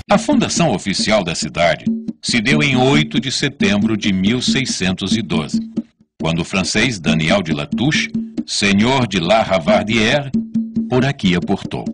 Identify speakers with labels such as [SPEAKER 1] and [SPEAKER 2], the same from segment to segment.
[SPEAKER 1] A fundação oficial da cidade se deu em 8 de setembro de 1612, quando o francês Daniel de Latouche, senhor de La Ravardière, por aqui aportou.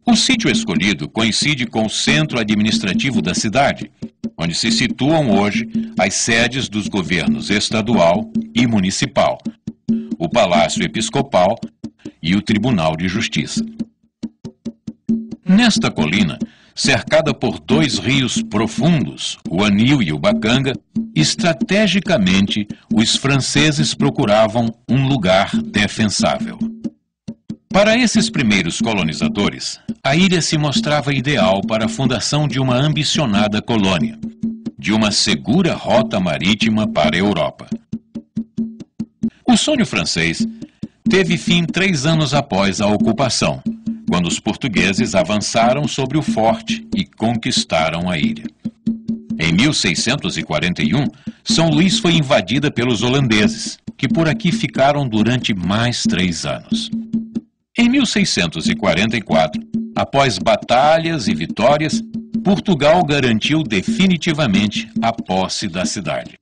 [SPEAKER 1] O sítio escolhido coincide com o centro administrativo da cidade, onde se situam hoje as sedes dos governos estadual e municipal, o Palácio Episcopal e o Tribunal de Justiça. Nesta colina, cercada por 2 rios profundos, o Anil e o Bacanga, estrategicamente os franceses procuravam um lugar defensável. Para esses primeiros colonizadores, a ilha se mostrava ideal para a fundação de uma ambicionada colônia, de uma segura rota marítima para a Europa. O sonho francês teve fim 3 anos após a ocupação, quando os portugueses avançaram sobre o forte e conquistaram a ilha. Em 1641, São Luís foi invadida pelos holandeses, que por aqui ficaram durante mais 3 anos. Em 1644, após batalhas e vitórias, Portugal garantiu definitivamente a posse da cidade.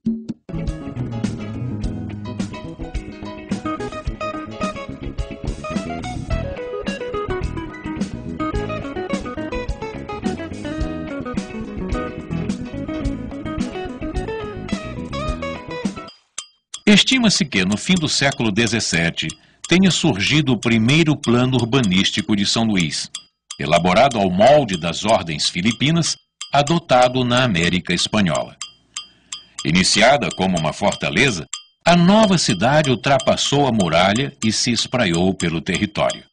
[SPEAKER 1] Estima-se que, no fim do século XVII, tenha surgido o primeiro plano urbanístico de São Luís, elaborado ao molde das ordens filipinas, adotado na América Espanhola. Iniciada como uma fortaleza, a nova cidade ultrapassou a muralha e se espraiou pelo território.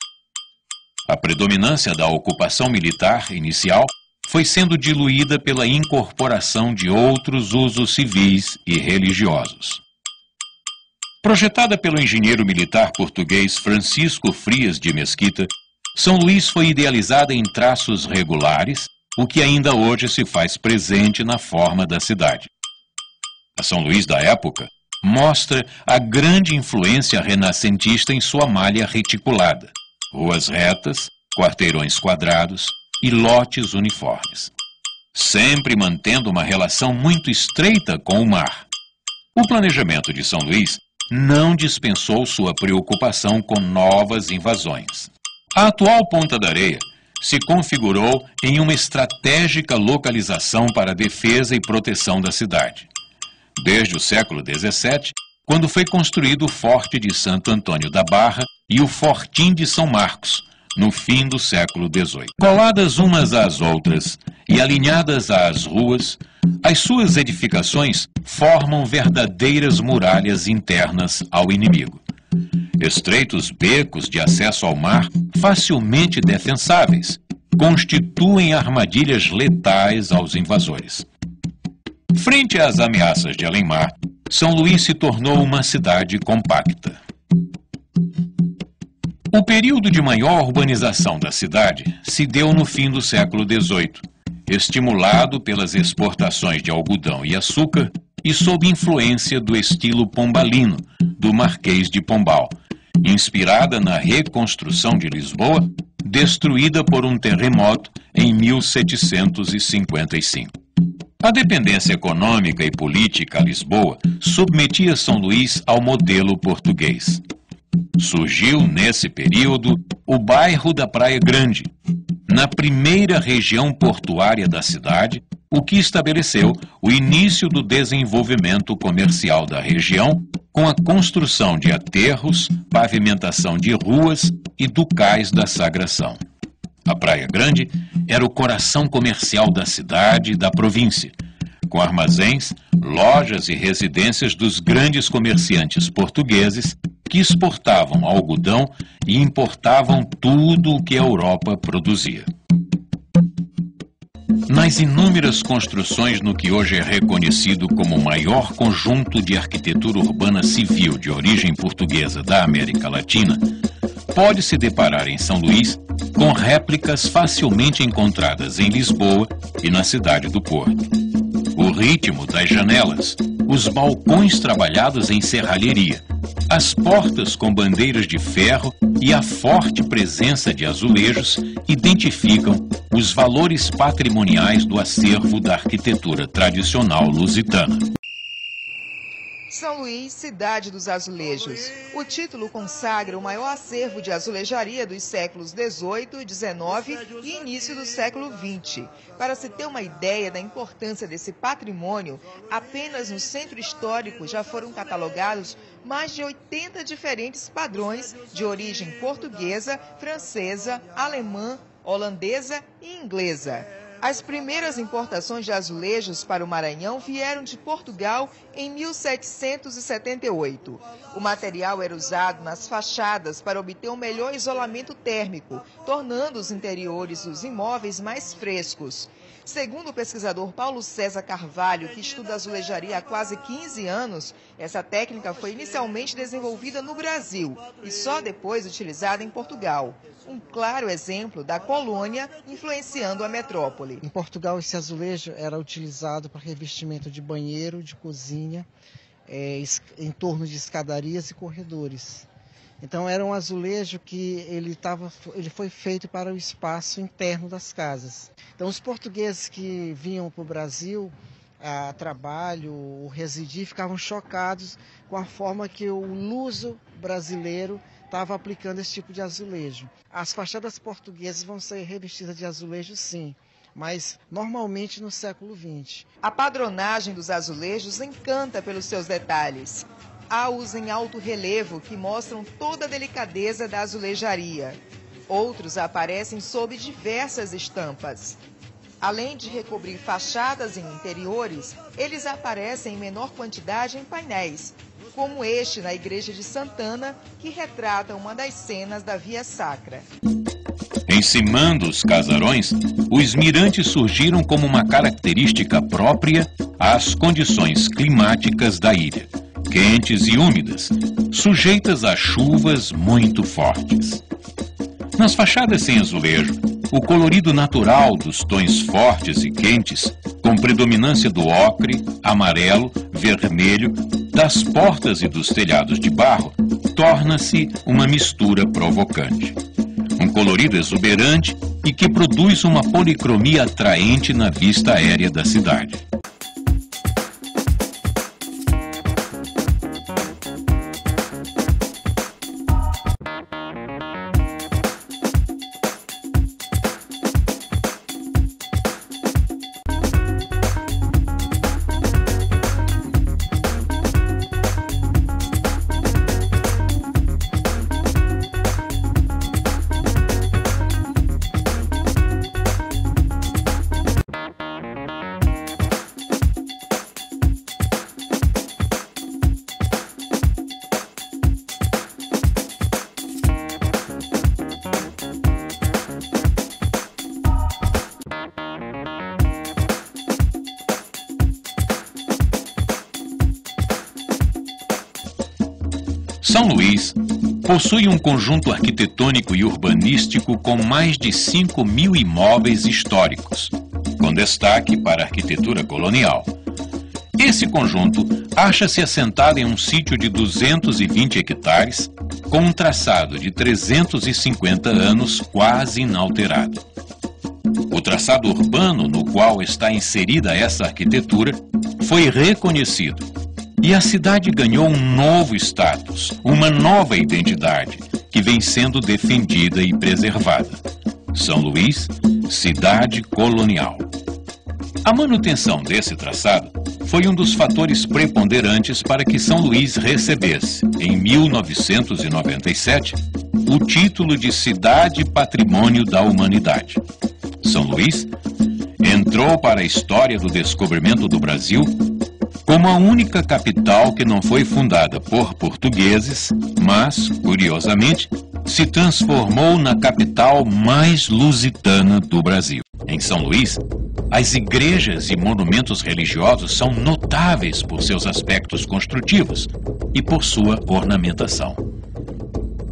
[SPEAKER 1] A predominância da ocupação militar inicial foi sendo diluída pela incorporação de outros usos civis e religiosos. Projetada pelo engenheiro militar português Francisco Frias de Mesquita, São Luís foi idealizada em traços regulares, o que ainda hoje se faz presente na forma da cidade. A São Luís da época mostra a grande influência renascentista em sua malha reticulada, ruas retas, quarteirões quadrados e lotes uniformes, sempre mantendo uma relação muito estreita com o mar. O planejamento de São Luís não dispensou sua preocupação com novas invasões. A atual Ponta da Areia se configurou em uma estratégica localização para a defesa e proteção da cidade. Desde o século XVII, quando foi construído o Forte de Santo Antônio da Barra e o Fortim de São Marcos, no fim do século XVIII. Coladas umas às outras e alinhadas às ruas, as suas edificações formam verdadeiras muralhas internas ao inimigo. Estreitos becos de acesso ao mar, facilmente defensáveis, constituem armadilhas letais aos invasores. Frente às ameaças de além-mar, São Luís se tornou uma cidade compacta. O período de maior urbanização da cidade se deu no fim do século XVIII, estimulado pelas exportações de algodão e açúcar e sob influência do estilo pombalino, do Marquês de Pombal, inspirada na reconstrução de Lisboa, destruída por um terremoto em 1755. A dependência econômica e política a Lisboa submetia São Luís ao modelo português. Surgiu, nesse período, o bairro da Praia Grande, na primeira região portuária da cidade, o que estabeleceu o início do desenvolvimento comercial da região, com a construção de aterros, pavimentação de ruas e do cais da Sagração. A Praia Grande era o coração comercial da cidade e da província, com armazéns, lojas e residências dos grandes comerciantes portugueses que exportavam algodão e importavam tudo o que a Europa produzia. Nas inúmeras construções no que hoje é reconhecido como o maior conjunto de arquitetura urbana civil de origem portuguesa da América Latina, pode-se deparar em São Luís com réplicas facilmente encontradas em Lisboa e na cidade do Porto. O ritmo das janelas, os balcões trabalhados em serralheria, as portas com bandeiras de ferro e a forte presença de azulejos identificam os valores patrimoniais do acervo da arquitetura tradicional lusitana.
[SPEAKER 2] São Luís, cidade dos azulejos. O título consagra o maior acervo de azulejaria dos séculos XVIII, XIX e início do século XX. Para se ter uma ideia da importância desse patrimônio, apenas no centro histórico já foram catalogados mais de 80 diferentes padrões de origem portuguesa, francesa, alemã, holandesa e inglesa. As primeiras importações de azulejos para o Maranhão vieram de Portugal em 1778. O material era usado nas fachadas para obter um melhor isolamento térmico, tornando os interiores dos imóveis mais frescos. Segundo o pesquisador Paulo César Carvalho, que estuda azulejaria há quase 15 anos, essa técnica foi inicialmente desenvolvida no Brasil e só depois utilizada em Portugal. Um claro exemplo da colônia influenciando a metrópole.
[SPEAKER 3] Em Portugal, esse azulejo era utilizado para revestimento de banheiro, de cozinha, em torno de escadarias e corredores. Então era um azulejo que ele foi feito para o espaço interno das casas. Então os portugueses que vinham para o Brasil a trabalho ou residir ficavam chocados com a forma que o luso brasileiro estava aplicando esse tipo de azulejo. As fachadas portuguesas vão ser revestidas de azulejo, sim, mas normalmente no século XX.
[SPEAKER 2] A padronagem dos azulejos encanta pelos seus detalhes. Há os em alto relevo que mostram toda a delicadeza da azulejaria. Outros aparecem sob diversas estampas. Além de recobrir fachadas e interiores, eles aparecem em menor quantidade em painéis, como este na Igreja de Santana, que retrata uma das cenas da Via Sacra.
[SPEAKER 1] Encimando os casarões, os mirantes surgiram como uma característica própria às condições climáticas da ilha, quentes e úmidas, sujeitas a chuvas muito fortes. Nas fachadas sem azulejo, o colorido natural dos tons fortes e quentes, com predominância do ocre, amarelo, vermelho, das portas e dos telhados de barro, torna-se uma mistura provocante. Um colorido exuberante e que produz uma policromia atraente na vista aérea da cidade. São Luís possui um conjunto arquitetônico e urbanístico com mais de 5.000 imóveis históricos, com destaque para a arquitetura colonial. Esse conjunto acha-se assentado em um sítio de 220 hectares, com um traçado de 350 anos quase inalterado. O traçado urbano no qual está inserida essa arquitetura foi reconhecido, e a cidade ganhou um novo status, uma nova identidade, que vem sendo defendida e preservada. São Luís, cidade colonial. A manutenção desse traçado foi um dos fatores preponderantes para que São Luís recebesse, em 1997, o título de Cidade Patrimônio da Humanidade. São Luís entrou para a história do descobrimento do Brasil como a única capital que não foi fundada por portugueses, mas, curiosamente, se transformou na capital mais lusitana do Brasil. Em São Luís, as igrejas e monumentos religiosos são notáveis por seus aspectos construtivos e por sua ornamentação.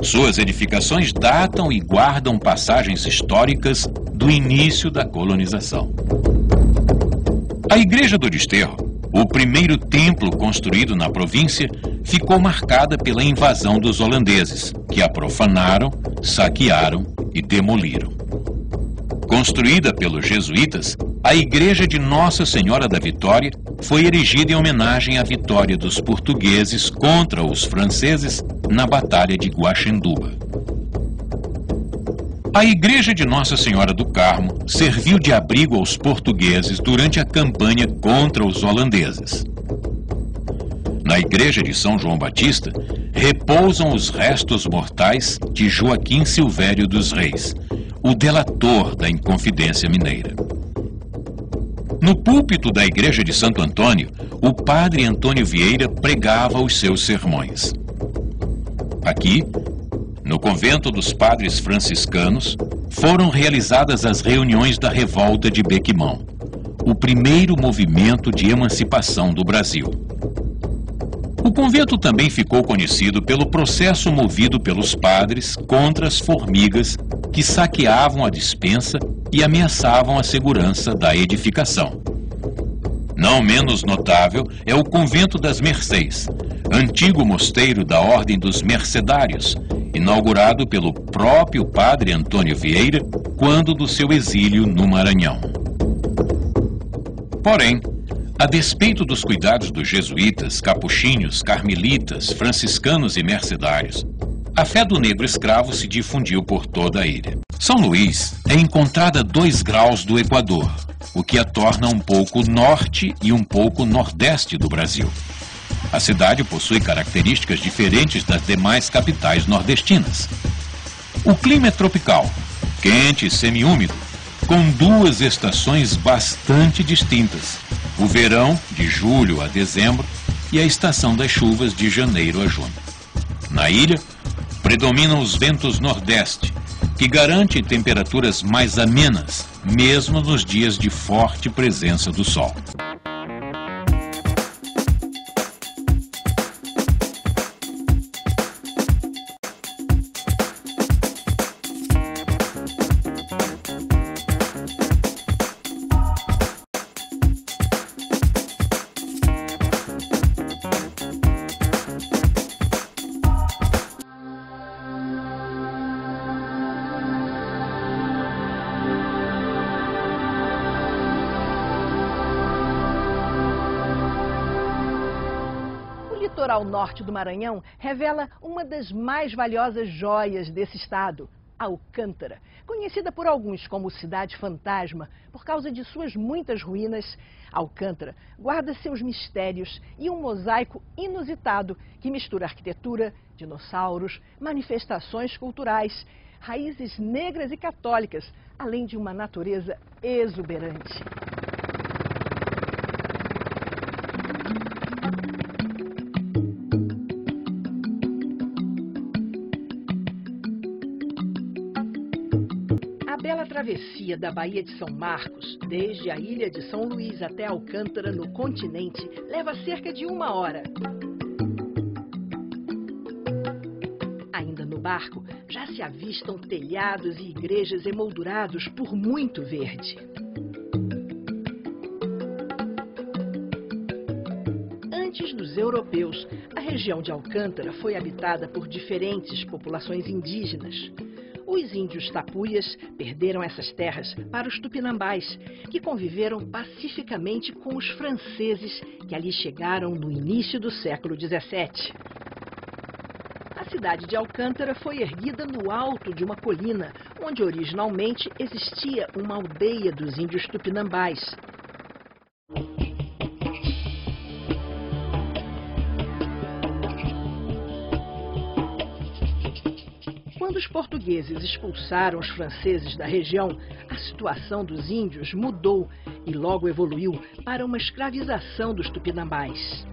[SPEAKER 1] Suas edificações datam e guardam passagens históricas do início da colonização. A Igreja do Desterro, o primeiro templo construído na província, ficou marcada pela invasão dos holandeses, que a profanaram, saquearam e demoliram. Construída pelos jesuítas, a Igreja de Nossa Senhora da Vitória foi erigida em homenagem à vitória dos portugueses contra os franceses na Batalha de Guaxenduba. A Igreja de Nossa Senhora do Carmo serviu de abrigo aos portugueses durante a campanha contra os holandeses. Na Igreja de São João Batista, repousam os restos mortais de Joaquim Silvério dos Reis, o delator da Inconfidência Mineira. No púlpito da Igreja de Santo Antônio, o padre Antônio Vieira pregava os seus sermões. Aqui, no convento dos padres franciscanos, foram realizadas as reuniões da Revolta de Bequimão, o primeiro movimento de emancipação do Brasil. O convento também ficou conhecido pelo processo movido pelos padres contra as formigas que saqueavam a despensa e ameaçavam a segurança da edificação. Não menos notável é o Convento das Mercês, antigo mosteiro da Ordem dos Mercedários, inaugurado pelo próprio padre Antônio Vieira quando do seu exílio no Maranhão. Porém, a despeito dos cuidados dos jesuítas, capuchinhos, carmelitas, franciscanos e mercedários, a fé do negro escravo se difundiu por toda a ilha. São Luís é encontrada a 2 graus do Equador, o que a torna um pouco norte e um pouco nordeste do Brasil. A cidade possui características diferentes das demais capitais nordestinas. O clima é tropical, quente e semiúmido, com 2 estações bastante distintas: o verão, de julho a dezembro, e a estação das chuvas, de janeiro a junho. Na ilha, predominam os ventos nordeste, que garantem temperaturas mais amenas, mesmo nos dias de forte presença do sol.
[SPEAKER 4] O litoral norte do Maranhão revela uma das mais valiosas joias desse estado, Alcântara. Conhecida por alguns como cidade fantasma por causa de suas muitas ruínas, Alcântara guarda seus mistérios e um mosaico inusitado que mistura arquitetura, dinossauros, manifestações culturais, raízes negras e católicas, além de uma natureza exuberante. A bela travessia da Baía de São Marcos, desde a ilha de São Luís até Alcântara, no continente, leva cerca de 1 hora. Ainda no barco, já se avistam telhados e igrejas emoldurados por muito verde. Antes dos europeus, a região de Alcântara foi habitada por diferentes populações indígenas. Os índios tapuias perderam essas terras para os tupinambás, que conviveram pacificamente com os franceses que ali chegaram no início do século XVII. A cidade de Alcântara foi erguida no alto de uma colina, onde originalmente existia uma aldeia dos índios tupinambás. Quando os portugueses expulsaram os franceses da região, a situação dos índios mudou e logo evoluiu para uma escravização dos tupinambás.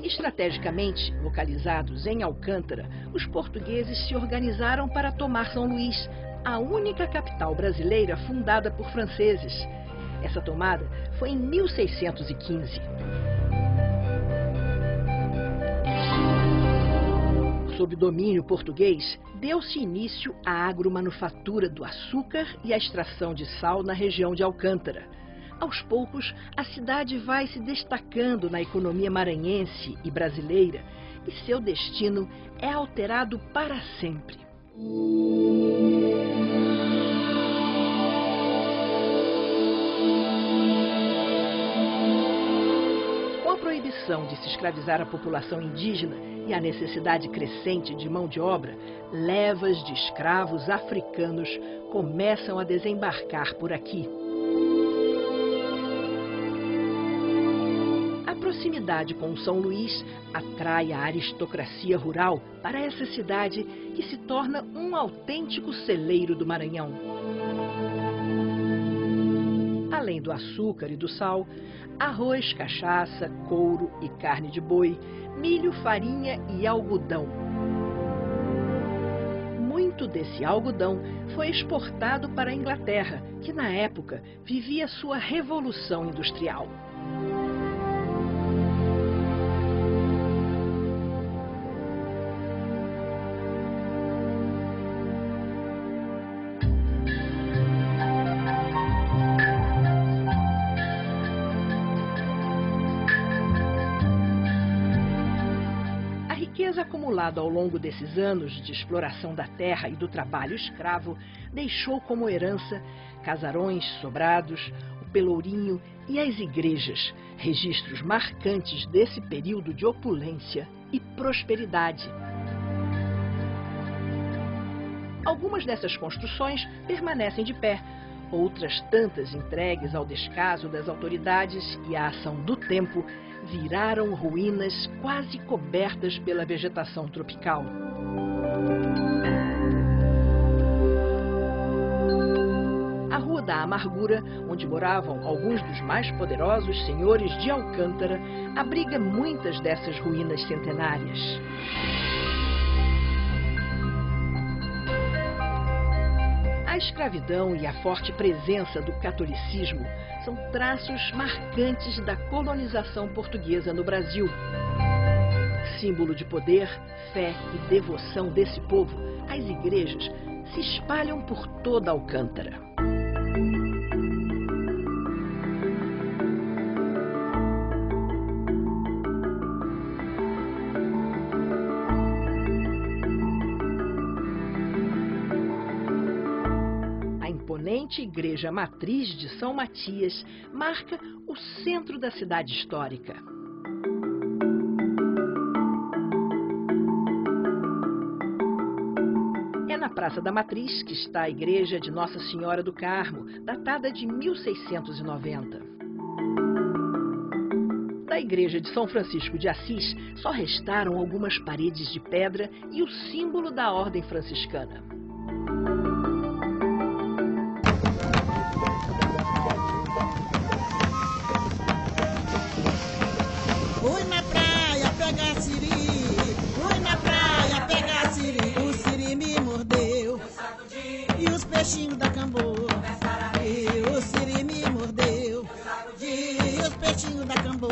[SPEAKER 4] Estrategicamente localizados em Alcântara, os portugueses se organizaram para tomar São Luís, a única capital brasileira fundada por franceses. Essa tomada foi em 1615. Sob domínio português, deu-se início à agromanufatura do açúcar e à extração de sal na região de Alcântara. Aos poucos, a cidade vai se destacando na economia maranhense e brasileira e seu destino é alterado para sempre. Com a proibição de se escravizar a população indígena e a necessidade crescente de mão de obra, levas de escravos africanos começam a desembarcar por aqui. A proximidade com São Luís atrai a aristocracia rural para essa cidade que se torna um autêntico celeiro do Maranhão. Além do açúcar e do sal, arroz, cachaça, couro e carne de boi, milho, farinha e algodão. Muito desse algodão foi exportado para a Inglaterra, que na época vivia sua revolução industrial. Acumulado ao longo desses anos de exploração da terra e do trabalho escravo, deixou como herança casarões, sobrados, o pelourinho e as igrejas, registros marcantes desse período de opulência e prosperidade. Algumas dessas construções permanecem de pé, outras tantas entregues ao descaso das autoridades e à ação do tempo, viraram ruínas quase cobertas pela vegetação tropical. A Rua da Amargura, onde moravam alguns dos mais poderosos senhores de Alcântara, abriga muitas dessas ruínas centenárias. A escravidão e a forte presença do catolicismo são traços marcantes da colonização portuguesa no Brasil. Símbolo de poder, fé e devoção desse povo, as igrejas se espalham por toda Alcântara. A Igreja Matriz de São Matias marca o centro da cidade histórica. É na Praça da Matriz que está a Igreja de Nossa Senhora do Carmo, datada de 1690. Da Igreja de São Francisco de Assis só restaram algumas paredes de pedra e o símbolo da Ordem Franciscana.
[SPEAKER 5] Peixinho da Cambô, e o siri me mordeu, e os peixinhos da Cambô.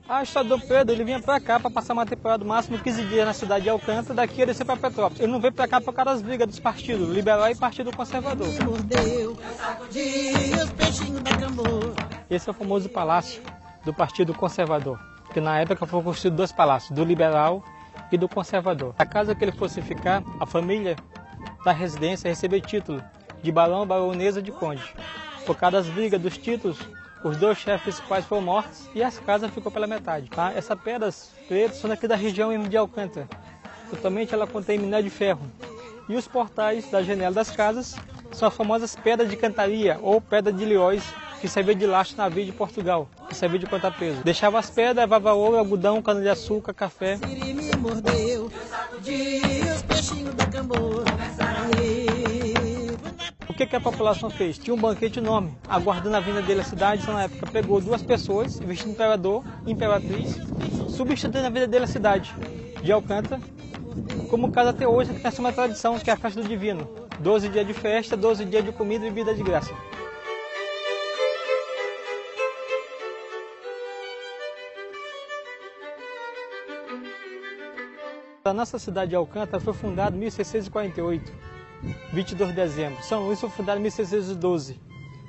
[SPEAKER 6] A história do Dom Pedro, ele vinha pra cá pra passar uma temporada máximo 15 dias na cidade de Alcântara, daqui ele descer pra Petrópolis. Ele não veio pra cá por causa das brigas dos partidos, Liberal e Partido Conservador.
[SPEAKER 5] Me mordeu, e os peixinhos da Cambô.
[SPEAKER 6] Esse é o famoso palácio do Partido Conservador, que na época foi construído dois palácios, do Liberal e do Conservador. A casa que ele fosse ficar, a família da residência recebeu título de barão, baronesa de conde. Por causa das brigas dos títulos, os dois chefes principais foram mortos e as casas ficou pela metade. Tá? Essas pedras pretas são daqui da região de Alcântara. Totalmente ela contém minério de ferro. E os portais da janela das casas são as famosas pedras de cantaria ou pedra de Leóis, que servia de lastro na navio de Portugal, que servia de contrapeso. Deixava as pedras, levava ouro, algodão, cana-de-açúcar, café.
[SPEAKER 5] Siri me mordeu, os peixinhos da Camboa.
[SPEAKER 6] O que a população fez? Tinha um banquete enorme, aguardando a vinda dele à cidade. Então, na época, pegou duas pessoas, vestindo de imperador e imperatriz, substituindo a vida dele à cidade de Alcântara, como casa até hoje, que tem uma tradição, que é a festa do divino. 12 dias de festa, 12 dias de comida e bebida de graça. A nossa cidade de Alcântara foi fundada em 1648, 22 de dezembro. São Luís foi fundado em 1612,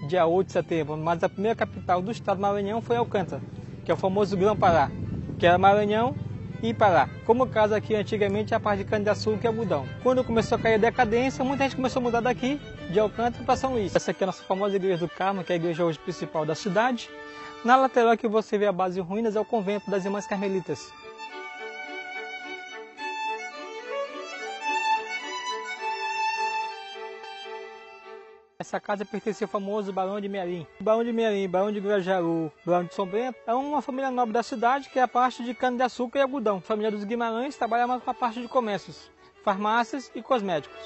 [SPEAKER 6] dia 8 de setembro. Mas a primeira capital do estado do Maranhão foi Alcântara, que é o famoso Grão-Pará, que era Maranhão e Pará. Como casa aqui antigamente a parte de cana-de-açúcar e algodão. Quando começou a cair a decadência, muita gente começou a mudar daqui, de Alcântara para São Luís. Essa aqui é a nossa famosa Igreja do Carmo, que é a igreja hoje principal da cidade. Na lateral que você vê a base de ruínas é o convento das Irmãs Carmelitas. Essa casa pertencia ao famoso Barão de Mearim. Barão de Mearim, Barão de Grajaú, Barão de São Bento, é uma família nobre da cidade, que é a parte de cana-de-açúcar e algodão. A família dos Guimarães trabalha mais com a parte de comércios, farmácias e cosméticos.